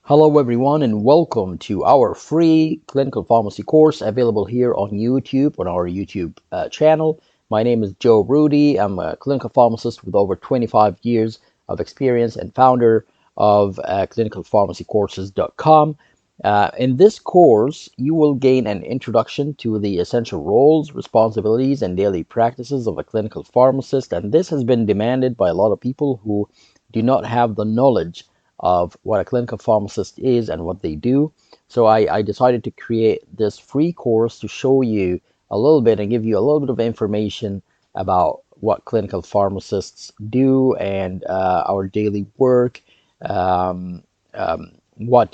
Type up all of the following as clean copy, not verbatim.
Hello everyone and welcome to our free clinical pharmacy course available here on YouTube, on our YouTube channel. My name is Joe Rudy. I'm a clinical pharmacist with over 25 years of experience and founder of clinicalpharmacycourses.com. In this course, you will gain an introduction to the essential roles, responsibilities, and daily practices of a clinical pharmacist. And this has been demanded by a lot of people who do not have the knowledge of what a clinical pharmacist is and what they do. So I decided to create this free course to show you a little bit and give you a little bit of information about what clinical pharmacists do and our daily work, what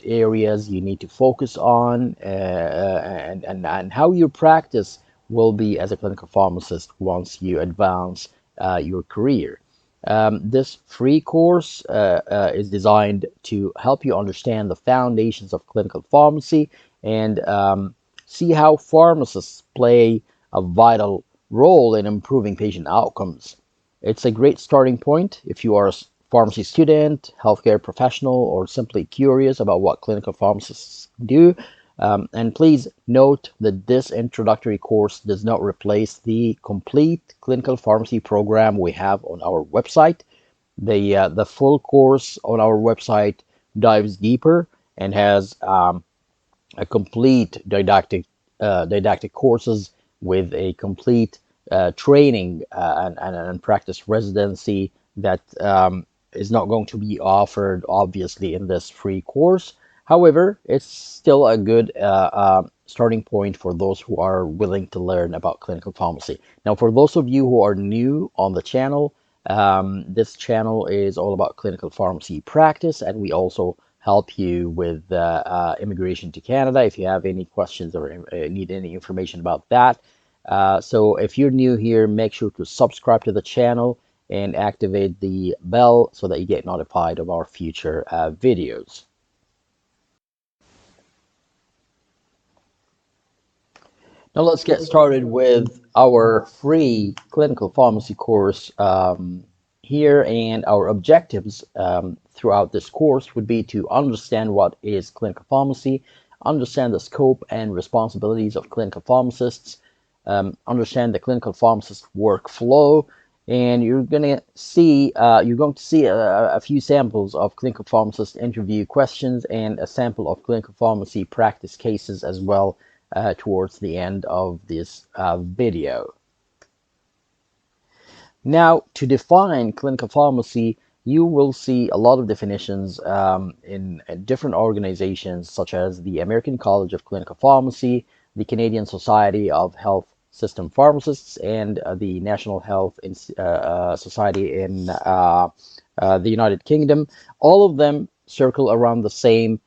areas you need to focus on, and how your practice will be as a clinical pharmacist once you advance your career. This free course is designed to help you understand the foundations of clinical pharmacy and see how pharmacists play a vital role in improving patient outcomes. It's a great starting point if you are a pharmacy student, healthcare professional, or simply curious about what clinical pharmacists do. And please note that this introductory course does not replace the complete clinical pharmacy program we have on our website. The full course on our website dives deeper and has a complete didactic courses with a complete training and practice residency that is not going to be offered obviously in this free course. However, it's still a good starting point for those who are willing to learn about clinical pharmacy. Now, for those of you who are new on the channel, this channel is all about clinical pharmacy practice, and we also help you with immigration to Canada if you have any questions or need any information about that. So if you're new here, make sure to subscribe to the channel and activate the bell so that you get notified of our future videos. Now let's get started with our free clinical pharmacy course here, and our objectives throughout this course would be to understand what is clinical pharmacy, understand the scope and responsibilities of clinical pharmacists, understand the clinical pharmacist workflow, and you're going to see a few samples of clinical pharmacist interview questions and a sample of clinical pharmacy practice cases as well towards the end of this video. Now, to define clinical pharmacy, you will see a lot of definitions in different organizations such as the American College of Clinical Pharmacy, the Canadian Society of Health System Pharmacists, and the National Health Society in the United Kingdom. All of them circle around the same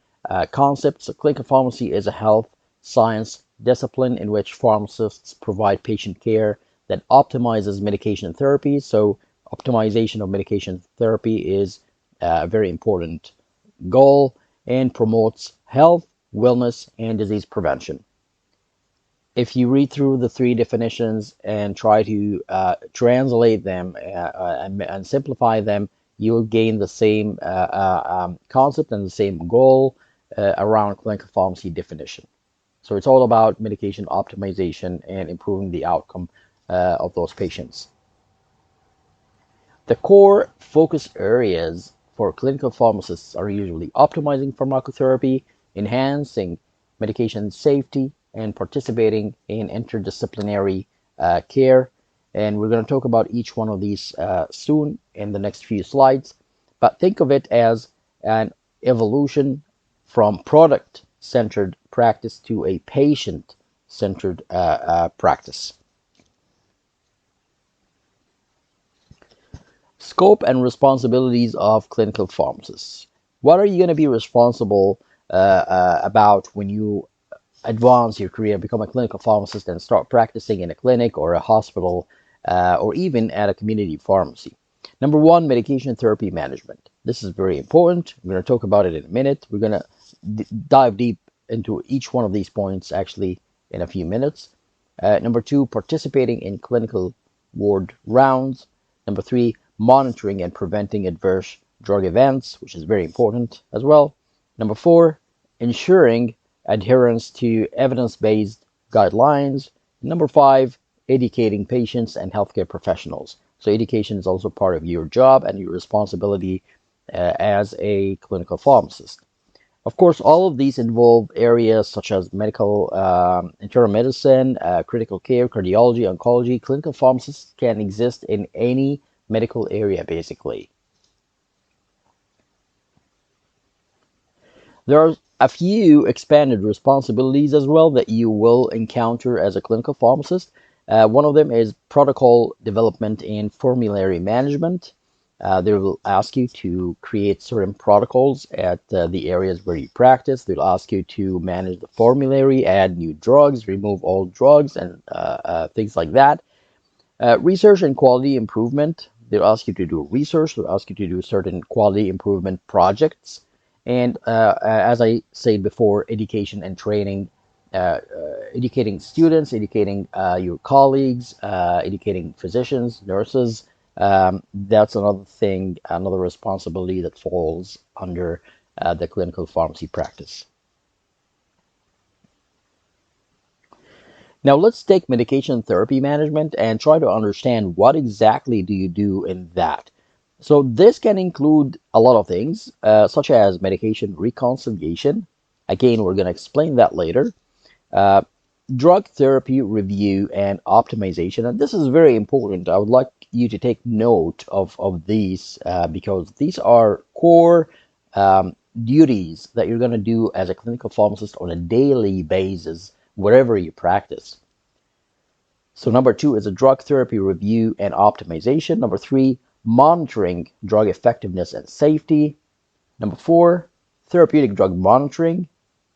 concept. So clinical pharmacy is a health science discipline in which pharmacists provide patient care that optimizes medication therapy. So optimization of medication therapy is a very important goal and promotes health, wellness, and disease prevention. If you read through the three definitions and try to translate them and simplify them, you will gain the same concept and the same goal around clinical pharmacy definition. So it's all about medication optimization and improving the outcome of those patients. The core focus areas for clinical pharmacists are usually optimizing pharmacotherapy, enhancing medication safety, and participating in interdisciplinary care. And we're going to talk about each one of these soon in the next few slides. But think of it as an evolution from product-centered practice to a patient-centered practice. Scope and responsibilities of clinical pharmacists. What are you going to be responsible about when you advance your career, become a clinical pharmacist, and start practicing in a clinic or a hospital or even at a community pharmacy? Number one, medication therapy management. This is very important. We're going to talk about it in a minute. We're going to dive deep into each one of these points actually in a few minutes. Number two, participating in clinical ward rounds. Number three, monitoring and preventing adverse drug events, which is very important as well. Number four, ensuring adherence to evidence-based guidelines. Number five, educating patients and healthcare professionals. So education is also part of your job and your responsibility as a clinical pharmacist. Of course, all of these involve areas such as medical, internal medicine, critical care, cardiology, oncology. Clinical pharmacists can exist in any medical area, basically. There are a few expanded responsibilities as well that you will encounter as a clinical pharmacist. One of them is protocol development and formulary management. They will ask you to create certain protocols at the areas where you practice. They'll ask you to manage the formulary, add new drugs, remove old drugs, and things like that. Research and quality improvement. They'll ask you to do research. They'll ask you to do certain quality improvement projects. And as I said before, education and training, educating students, educating your colleagues, educating physicians, nurses. That's another thing, another responsibility that falls under the clinical pharmacy practice. Now let's take medication therapy management and try to understand what exactly do you do in that. So this can include a lot of things, such as medication reconciliation. Again, we're going to explain that later. Uh, Drug therapy review and optimization. And this is very important. I would like you to take note of these because these are core duties that you're going to do as a clinical pharmacist on a daily basis wherever you practice. So number two is a drug therapy review and optimization. Number three, monitoring drug effectiveness and safety. Number four, therapeutic drug monitoring.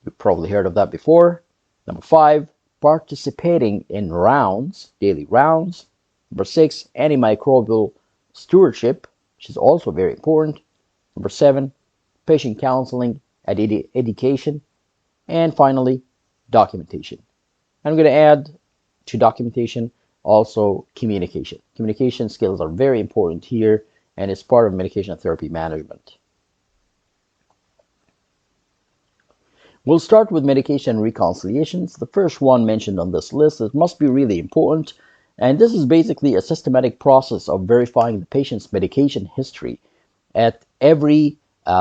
You've probably heard of that before. Number five, participating in rounds, daily rounds. Number six, antimicrobial stewardship, which is also very important. Number seven, patient counseling and education. And finally, documentation. I'm going to add to documentation also communication. Communication skills are very important here and it's part of medication therapy management. We'll start with medication reconciliations. The first one mentioned on this list. It must be really important. And this is basically a systematic process of verifying the patient's medication history at every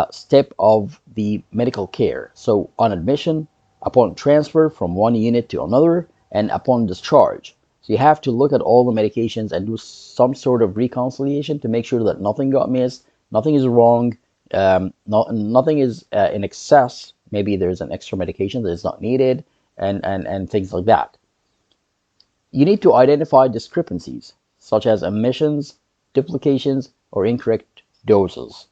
step of the medical care. So on admission, upon transfer from one unit to another, and upon discharge. So you have to look at all the medications and do some sort of reconciliation to make sure that nothing got missed, nothing is wrong, nothing is in excess. Maybe there's an extra medication that is not needed, and things like that. You need to identify discrepancies, such as omissions, duplications, or incorrect doses.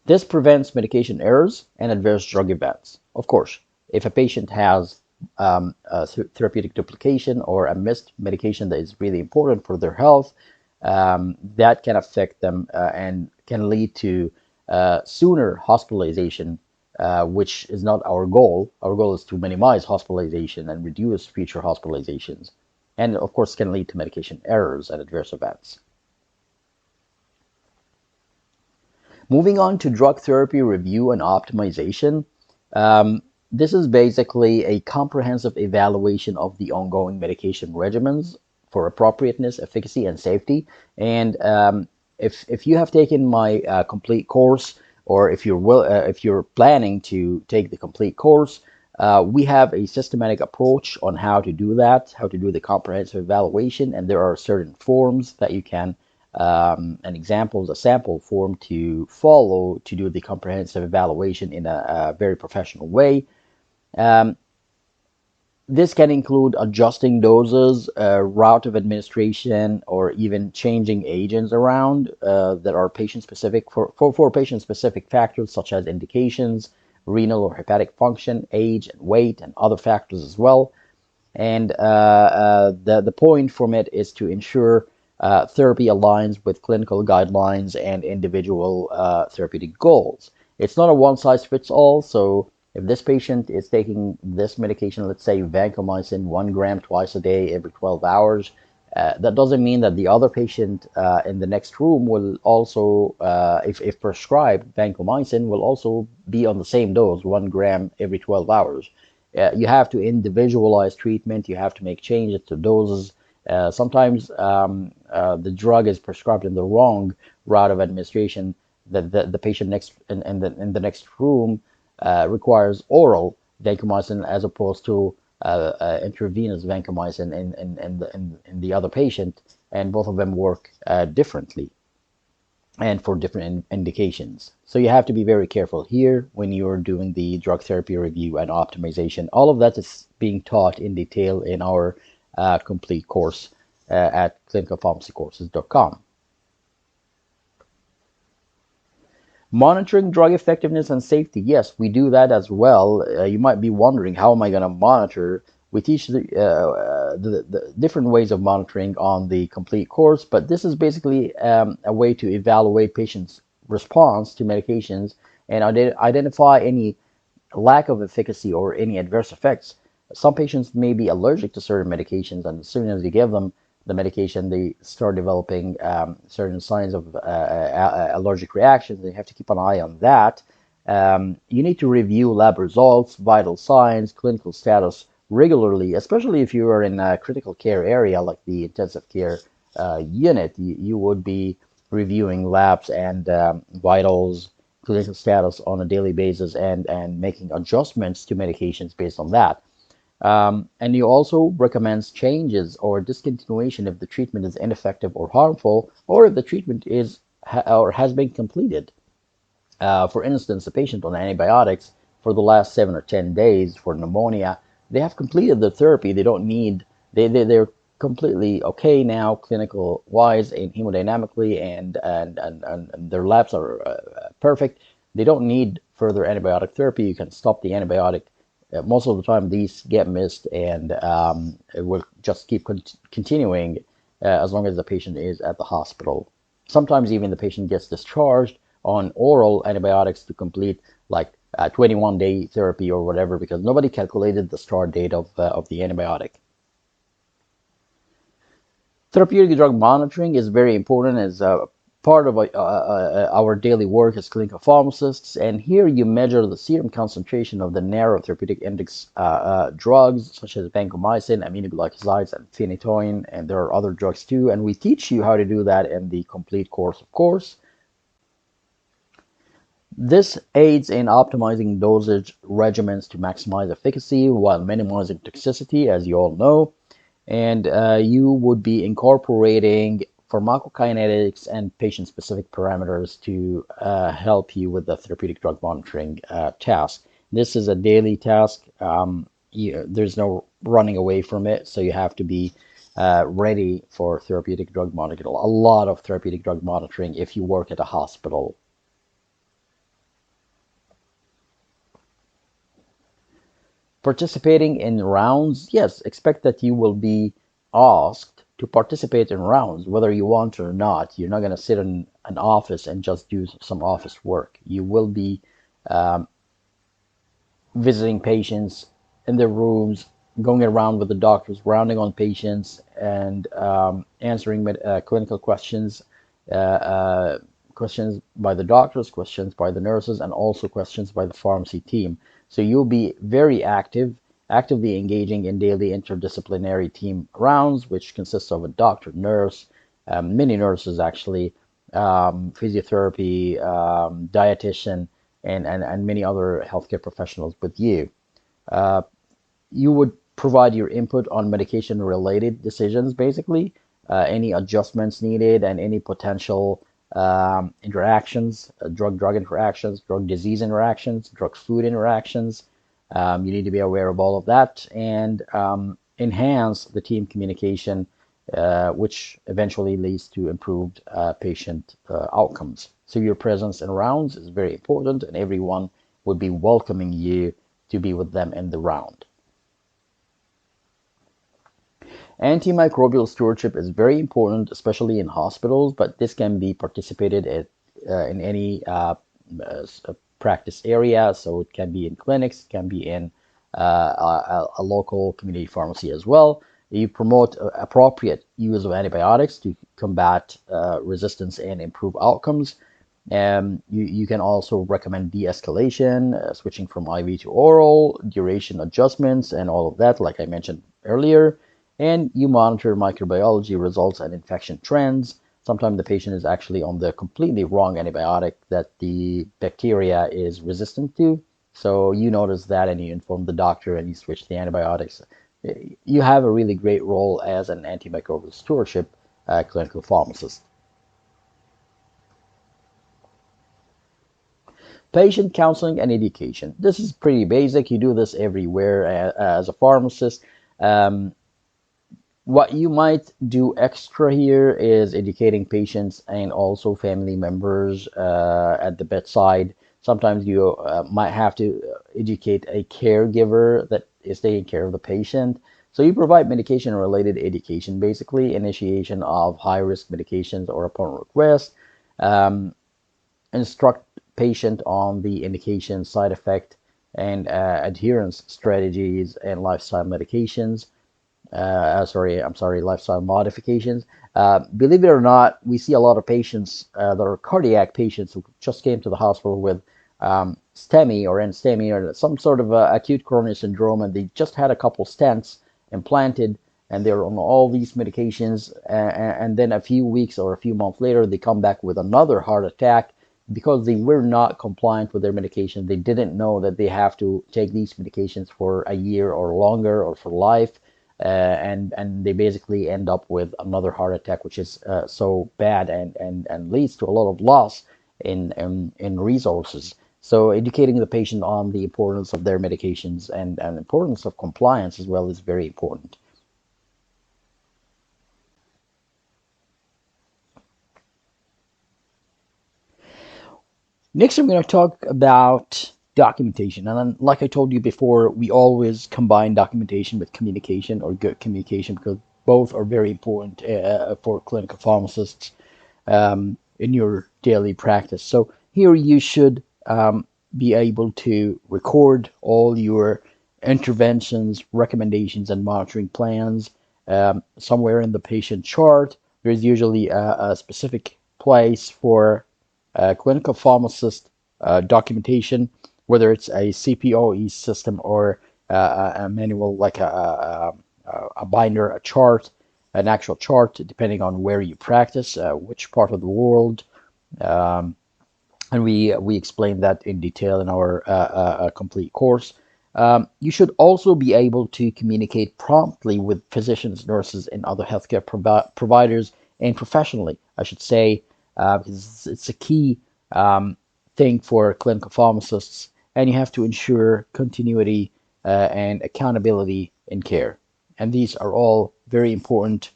This prevents medication errors and adverse drug events. Of course, if a patient has a therapeutic duplication or a missed medication that is really important for their health, that can affect them and can lead to sooner hospitalization, which is not our goal. Our goal is to minimize hospitalization and reduce future hospitalizations, and of course can lead to medication errors and adverse events. Moving on to drug therapy review and optimization. This is basically a comprehensive evaluation of the ongoing medication regimens for appropriateness, efficacy, and safety. And if you have taken my complete course, or if you're planning to take the complete course, we have a systematic approach on how to do that, how to do the comprehensive evaluation, and there are certain forms that you can an example, a sample form to follow to do the comprehensive evaluation in a very professional way. Um, this can include adjusting doses, route of administration, or even changing agents around that are patient-specific for patient-specific factors such as indications, renal or hepatic function, age, and weight, and other factors as well. And the point from it is to ensure therapy aligns with clinical guidelines and individual therapeutic goals. It's not a one-size-fits-all, so if this patient is taking this medication, let's say vancomycin 1 gram twice a day every 12 hours, That doesn't mean that the other patient in the next room will also, if prescribed, vancomycin will also be on the same dose, 1 gram every 12 hours. You have to individualize treatment. You have to make changes to doses. Sometimes the drug is prescribed in the wrong route of administration. The patient next in the next room requires oral vancomycin as opposed to intravenous vancomycin in the other patient, and both of them work differently and for different indications. So you have to be very careful here when you're doing the drug therapy review and optimization. All of that is being taught in detail in our complete course at clinicalpharmacycourses.com. Monitoring drug effectiveness and safety. Yes, we do that as well. You might be wondering, how am I going to monitor? We teach the different ways of monitoring on the complete course, but this is basically a way to evaluate patients' response to medications and identify any lack of efficacy or any adverse effects. Some patients may be allergic to certain medications, and as soon as you give them the medication, they start developing certain signs of allergic reactions. They have to keep an eye on that. You need to review lab results, vital signs, clinical status regularly, especially if you are in a critical care area like the intensive care unit. You would be reviewing labs and vitals, clinical status on a daily basis, and making adjustments to medications based on that. And he also recommends changes or discontinuation if the treatment is ineffective or harmful, or if the treatment is or has been completed. For instance, a patient on antibiotics for the last 7 or 10 days for pneumonia, they have completed the therapy. They don't need, they're completely okay now, clinical wise and hemodynamically, and their labs are perfect. They don't need further antibiotic therapy. You can stop the antibiotic. Most of the time, these get missed, and it will just keep continuing as long as the patient is at the hospital. Sometimes even the patient gets discharged on oral antibiotics to complete like a 21-day therapy or whatever, because nobody calculated the start date of the antibiotic. Therapeutic drug monitoring is very important as a part of our daily work as clinical pharmacists. And here you measure the serum concentration of the narrow therapeutic index drugs such as vancomycin, aminoglycosides, and phenytoin, and there are other drugs too. And we teach you how to do that in the complete course, of course. This aids in optimizing dosage regimens to maximize efficacy while minimizing toxicity, as you all know. And you would be incorporating pharmacokinetics and patient-specific parameters to help you with the therapeutic drug monitoring task. This is a daily task. There's no running away from it, so you have to be ready for therapeutic drug monitoring. A lot of therapeutic drug monitoring if you work at a hospital. Participating in rounds, yes, expect that you will be asked to participate in rounds, whether you want to or not. You're not going to sit in an office and just do some office work. You will be visiting patients in their rooms, going around with the doctors, rounding on patients, and answering clinical questions, questions by the doctors, questions by the nurses, and also questions by the pharmacy team. So you'll be very actively engaging in daily interdisciplinary team rounds, which consists of a doctor, nurse, many nurses actually, physiotherapy, dietitian, and many other healthcare professionals with you. You would provide your input on medication related decisions, basically, any adjustments needed, and any potential interactions, drug interactions, drug disease interactions, drug food interactions. You need to be aware of all of that and enhance the team communication, which eventually leads to improved patient outcomes. So your presence in rounds is very important, and everyone would be welcoming you to be with them in the round. Antimicrobial stewardship is very important, especially in hospitals, but this can be participated in any practice area. So it can be in clinics, it can be in a local community pharmacy as well. You promote appropriate use of antibiotics to combat resistance and improve outcomes. You can also recommend de-escalation, switching from IV to oral, duration adjustments, and all of that, like I mentioned earlier. And you monitor microbiology results and infection trends. Sometimes the patient is actually on the completely wrong antibiotic that the bacteria is resistant to. So you notice that and you inform the doctor and you switch the antibiotics. You have a really great role as an antimicrobial stewardship clinical pharmacist. Patient counseling and education. This is pretty basic. You do this everywhere as a pharmacist. Um, what you might do extra here is educating patients and also family members at the bedside. Sometimes you might have to educate a caregiver that is taking care of the patient. So you provide medication related education, basically initiation of high risk medications or upon request. Um, Instruct patient on the indication, side effect, and adherence strategies and lifestyle medications. I'm sorry, lifestyle modifications. Believe it or not, we see a lot of patients that are cardiac patients who just came to the hospital with STEMI or NSTEMI or some sort of acute coronary syndrome, and they just had a couple stents implanted, and they're on all these medications, and then a few weeks or a few months later, they come back with another heart attack because they were not compliant with their medication. They didn't know that they have to take these medications for a year or longer or for life, and they basically end up with another heart attack, which is so bad and leads to a lot of loss in resources. So educating the patient on the importance of their medications and importance of compliance as well is very important. Next, I'm going to talk about documentation. And then, like I told you before, we always combine documentation with communication or good communication because both are very important for clinical pharmacists in your daily practice. So here you should be able to record all your interventions, recommendations, and monitoring plans somewhere in the patient chart. There's usually a specific place for clinical pharmacist documentation, whether it's a CPOE system or a manual like a binder, a chart, an actual chart, depending on where you practice, which part of the world, and we explain that in detail in our complete course. You should also be able to communicate promptly with physicians, nurses, and other healthcare providers, and professionally, I should say, because it's a key thing for clinical pharmacists, and you have to ensure continuity and accountability in care. And these are all very important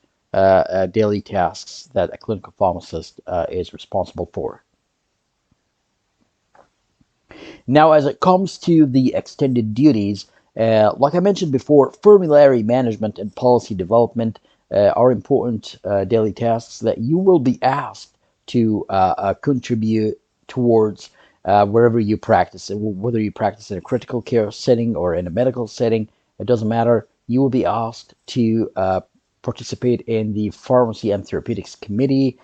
daily tasks that a clinical pharmacist is responsible for. Now, as it comes to the extended duties, like I mentioned before, formulary management and policy development are important daily tasks that you will be asked to contribute towards wherever you practice. Whether you practice in a critical care setting or in a medical setting, it doesn't matter. You will be asked to participate in the Pharmacy and Therapeutics Committee,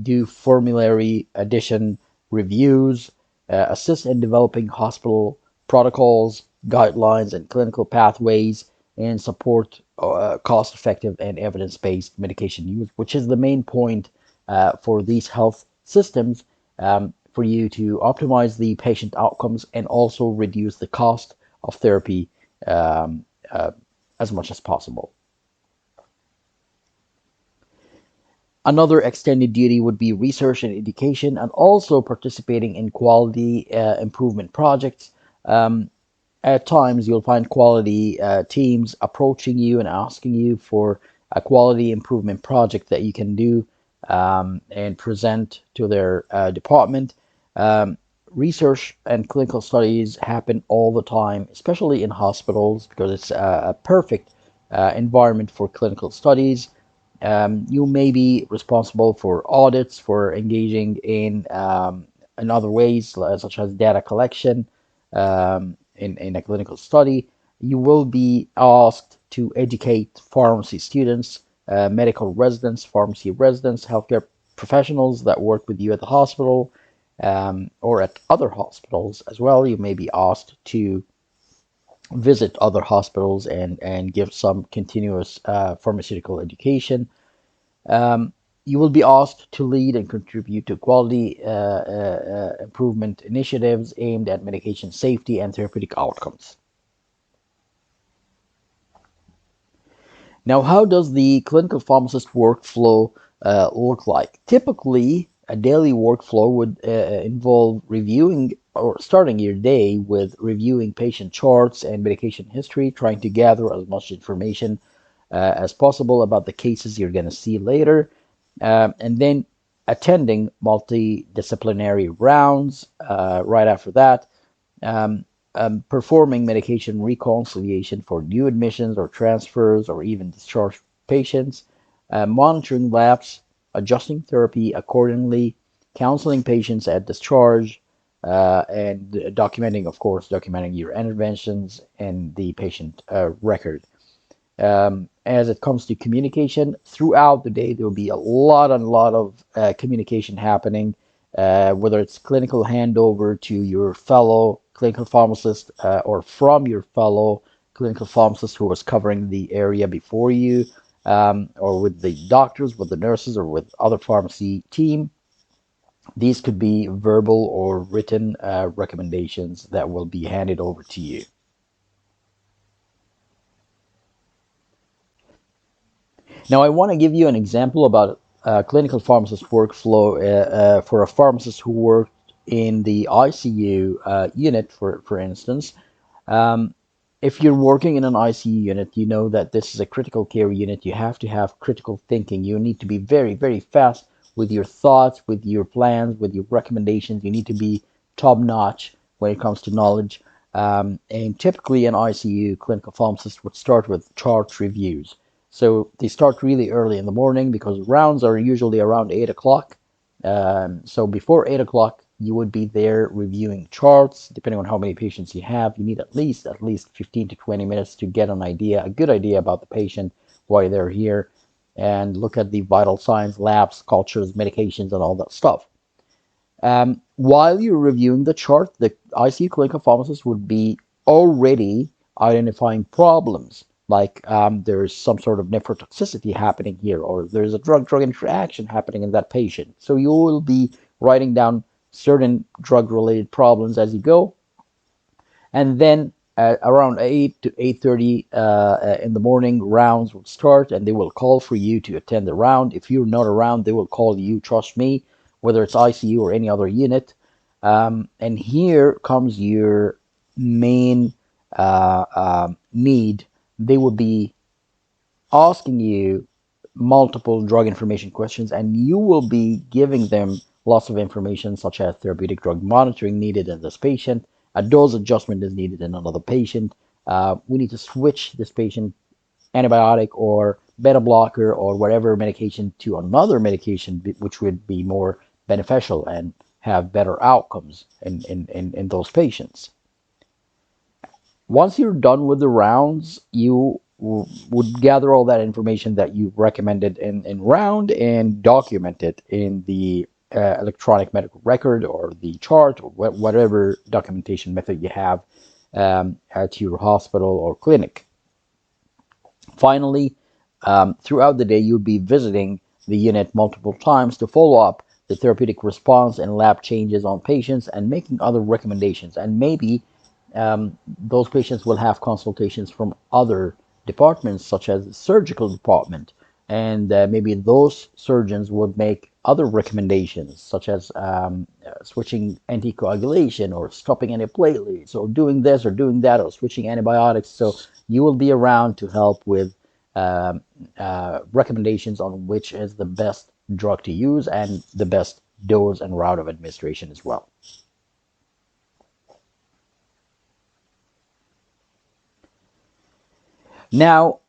do formulary addition reviews, assist in developing hospital protocols, guidelines, and clinical pathways, and support cost effective and evidence based medication use, which is the main point for these health systems for you to optimize the patient outcomes and also reduce the cost of therapy um, uh, as much as possible. Another extended duty would be research and education and also participating in quality improvement projects. Um, at times, you'll find quality teams approaching you and asking you for a quality improvement project that you can do and present to their department. Um, Research and clinical studies happen all the time, especially in hospitals, because it's a perfect environment for clinical studies. You may be responsible for audits, for engaging in other ways, such as data collection in a clinical study. You will be asked to educate pharmacy students, medical residents, pharmacy residents, healthcare professionals that work with you at the hospital or at other hospitals as well. You may be asked to visit other hospitals and give some continuous pharmaceutical education. You will be asked to lead and contribute to quality improvement initiatives aimed at medication safety and therapeutic outcomes. Now, how does the clinical pharmacist workflow look like? Typically, a daily workflow would involve reviewing or starting your day with reviewing patient charts and medication history, trying to gather as much information as possible about the cases you're going to see later, and then attending multidisciplinary rounds right after that, um, performing medication reconciliation for new admissions or transfers or even discharged patients, monitoring labs, adjusting therapy accordingly, counseling patients at discharge, and documenting, of course, documenting your interventions and the patient record. As it comes to communication throughout the day, there will be a lot of communication happening, whether it's clinical handover to your fellow clinical pharmacist or from your fellow clinical pharmacist who was covering the area before you, or with the doctors, with the nurses, or with other pharmacy team. These could be verbal or written recommendations that will be handed over to you. Now, I want to give you an example about clinical pharmacist workflow for a pharmacist who worked in the ICU unit, for instance. Um, if you're working in an ICU unit, you know that this is a critical care unit. You have to have critical thinking. You need to be very, very fast with your thoughts, with your plans, with your recommendations. You need to be top notch when it comes to knowledge. And typically, an ICU clinical pharmacist would start with chart reviews. So they start really early in the morning because rounds are usually around 8 o'clock. So before 8 o'clock, you would be there reviewing charts. Depending on how many patients you have, you need at least 15 to 20 minutes to get a good idea about the patient, why they're here, and look at the vital signs, labs, cultures, medications, and all that stuff. While you're reviewing the chart, the ICU clinical pharmacist would be already identifying problems, like there's some sort of nephrotoxicity happening here, or there's a drug-drug interaction happening in that patient. So you will be writing down certain drug-related problems as you go, and then around 8 to 8:30 in the morning, rounds will start, and they will call for you to attend the round. If you're not around, they will call you. Trust me, whether it's ICU or any other unit. And here comes your main need. They will be asking you multiple drug information questions, and you will be giving them lots of information, such as therapeutic drug monitoring needed in this patient, a dose adjustment is needed in another patient. We need to switch this patient antibiotic or beta blocker or whatever medication to another medication, which would be more beneficial and have better outcomes in those patients. Once you're done with the rounds, you would gather all that information that you recommended in round and document it in the electronic medical record or the chart or whatever documentation method you have at your hospital or clinic. Finally, throughout the day, you'll be visiting the unit multiple times to follow up the therapeutic response and lab changes on patients and making other recommendations. And maybe those patients will have consultations from other departments, such as the surgical department. And maybe those surgeons would make other recommendations, such as switching anticoagulation or stopping antiplatelets or doing this or doing that or switching antibiotics. So you will be around to help with recommendations on which is the best drug to use and the best dose and route of administration as well. Now,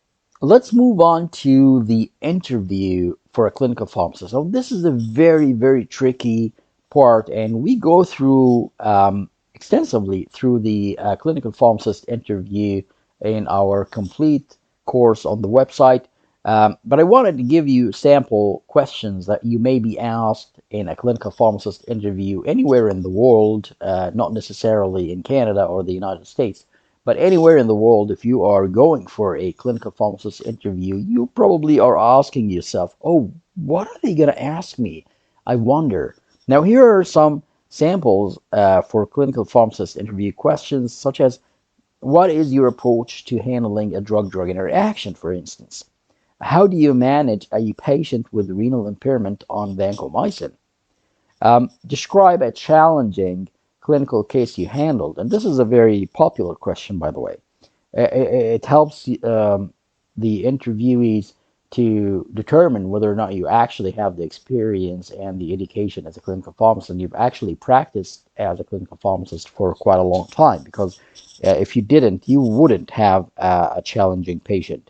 let's move on to the interview for a clinical pharmacist. So, this is a very, very tricky part, and we go through extensively through the clinical pharmacist interview in our complete course on the website. But I wanted to give you sample questions that you may be asked in a clinical pharmacist interview anywhere in the world, not necessarily in Canada or the United States, but anywhere in the world. If you are going for a clinical pharmacist interview, you probably are asking yourself, oh, what are they going to ask me? I wonder. Now, here are some samples for clinical pharmacist interview questions, such as what is your approach to handling a drug-drug interaction, for instance? How do you manage a patient with renal impairment on vancomycin? Describe a challenging clinical case you handled. And this is a very popular question, by the way. It helps the interviewees to determine whether or not you actually have the experience and the education as a clinical pharmacist, and you've actually practiced as a clinical pharmacist for quite a long time. Because if you didn't, you wouldn't have a challenging patient.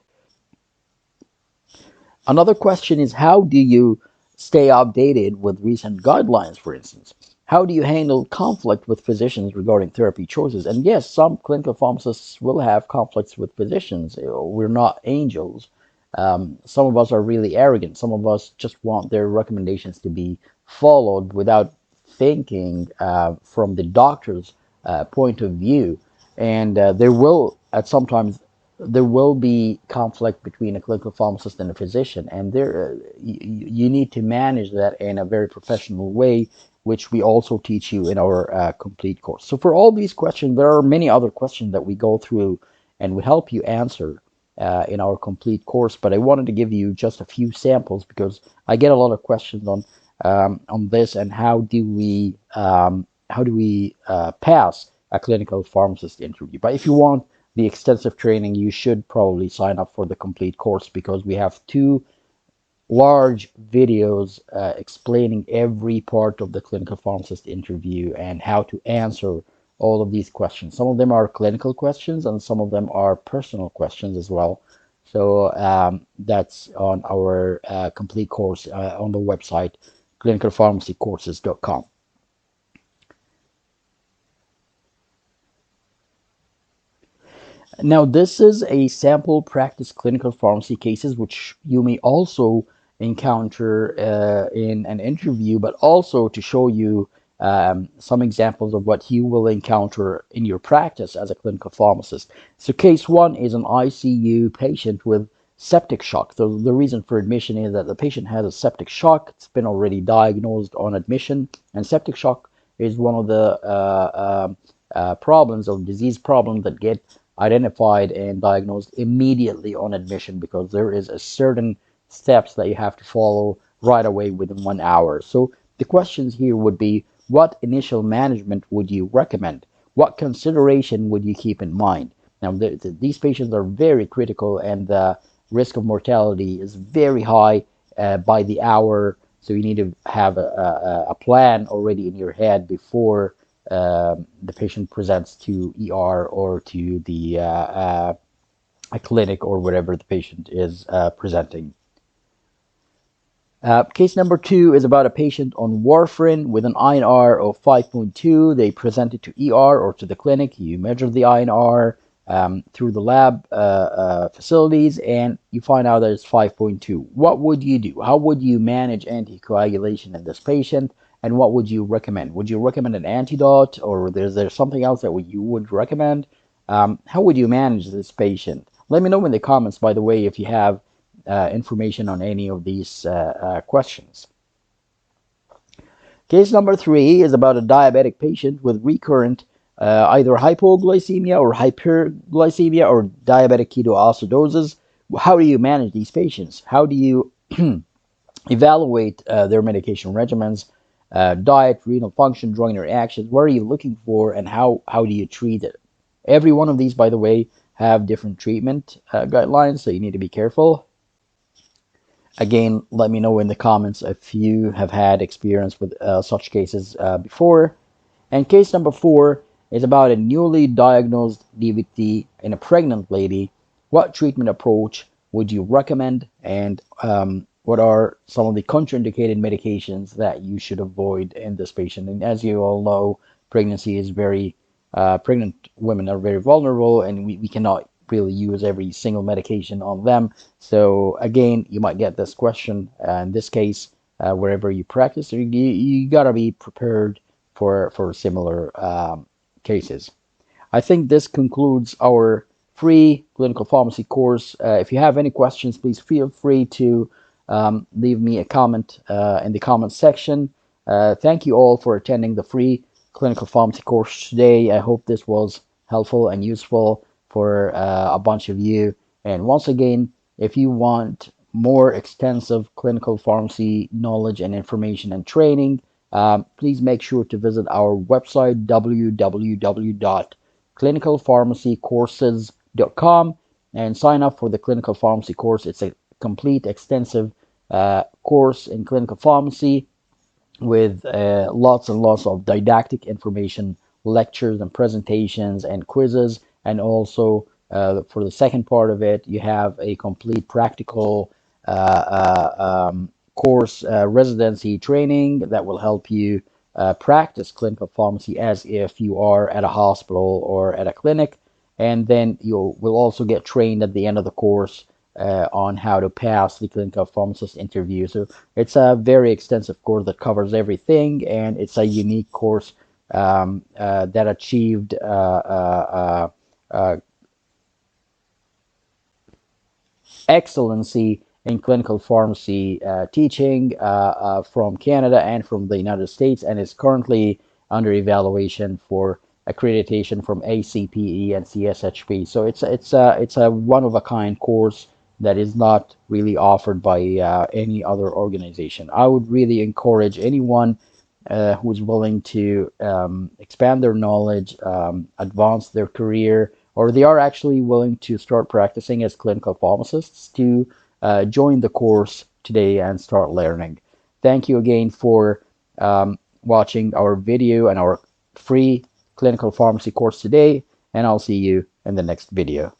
Another question is, how do you stay updated with recent guidelines, for instance? How do you handle conflict with physicians regarding therapy choices? And yes, some clinical pharmacists will have conflicts with physicians. We're not angels. Some of us are really arrogant. Some of us just want their recommendations to be followed without thinking from the doctor's point of view. And there will, at sometimes, there will be conflict between a clinical pharmacist and a physician, and you need to manage that in a very professional way, which we also teach you in our complete course. So for all these questions, there are many other questions that we go through and we help you answer in our complete course. But I wanted to give you just a few samples because I get a lot of questions on this, and how do we pass a clinical pharmacist interview. But if you want the extensive training, you should probably sign up for the complete course, because we have two large videos explaining every part of the clinical pharmacist interview and how to answer all of these questions. Some of them are clinical questions and some of them are personal questions as well. So that's on our complete course on the website clinicalpharmacycourses.com. Now, this is a sample practice clinical pharmacy cases, which you may also encounter in an interview, but also to show you some examples of what you will encounter in your practice as a clinical pharmacist. So, case one is an ICU patient with septic shock. The reason for admission is that the patient has a septic shock. It's been already diagnosed on admission, and septic shock is one of the problems or disease problems that get identified and diagnosed immediately on admission, because there is a certain steps that you have to follow right away within 1 hour. So the questions here would be, what initial management would you recommend? What consideration would you keep in mind? Now, these patients are very critical, and the risk of mortality is very high by the hour. So you need to have a plan already in your head before the patient presents to ER or to the a clinic or wherever the patient is presenting. Case number two is about a patient on warfarin with an INR of 5.2. They presented to ER or to the clinic. You measure the INR through the lab facilities, and you find out that it's 5.2. What would you do? How would you manage anticoagulation in this patient? And what would you recommend? Would you recommend an antidote, or is there something else that you would recommend? How would you manage this patient? Let me know in the comments, by the way, if you have information on any of these questions. Case number three is about a diabetic patient with recurrent either hypoglycemia or hyperglycemia or diabetic ketoacidosis. How do you manage these patients? How do you evaluate their medication regimens, diet, renal function, drug interactions? What are you looking for, and how do you treat it? Every one of these, by the way, have different treatment guidelines, so you need to be careful. Again, let me know in the comments if you have had experience with such cases before. And case number four is about a newly diagnosed DVT in a pregnant lady. What treatment approach would you recommend, and what are some of the contraindicated medications that you should avoid in this patient? And as you all know, pregnant women are very vulnerable, and we cannot really use every single medication on them. So again, you might get this question. In this case, wherever you practice, you gotta be prepared for similar cases. I think this concludes our free clinical pharmacy course. If you have any questions, please feel free to leave me a comment in the comment section. Thank you all for attending the free clinical pharmacy course today. I hope this was helpful and useful for a bunch of you. And once again, if you want more extensive clinical pharmacy knowledge and information and training, please make sure to visit our website www.clinicalpharmacycourses.com and sign up for the clinical pharmacy course. It's a complete, extensive course in clinical pharmacy with lots and lots of didactic information, lectures and presentations and quizzes. And also for the second part of it, you have a complete practical course residency training that will help you practice clinical pharmacy as if you are at a hospital or at a clinic. And then you will also get trained at the end of the course on how to pass the clinical pharmacist interview. So it's a very extensive course that covers everything, and it's a unique course that achieved excellency in clinical pharmacy teaching from Canada and from the United States, and is currently under evaluation for accreditation from ACPE and CSHP. So it's a one of a kind course that is not really offered by any other organization. I would really encourage anyone who is willing to expand their knowledge, advance their career, or they are actually willing to start practicing as clinical pharmacists to join the course today and start learning. Thank you again for watching our video and our free clinical pharmacy course today, and I'll see you in the next video.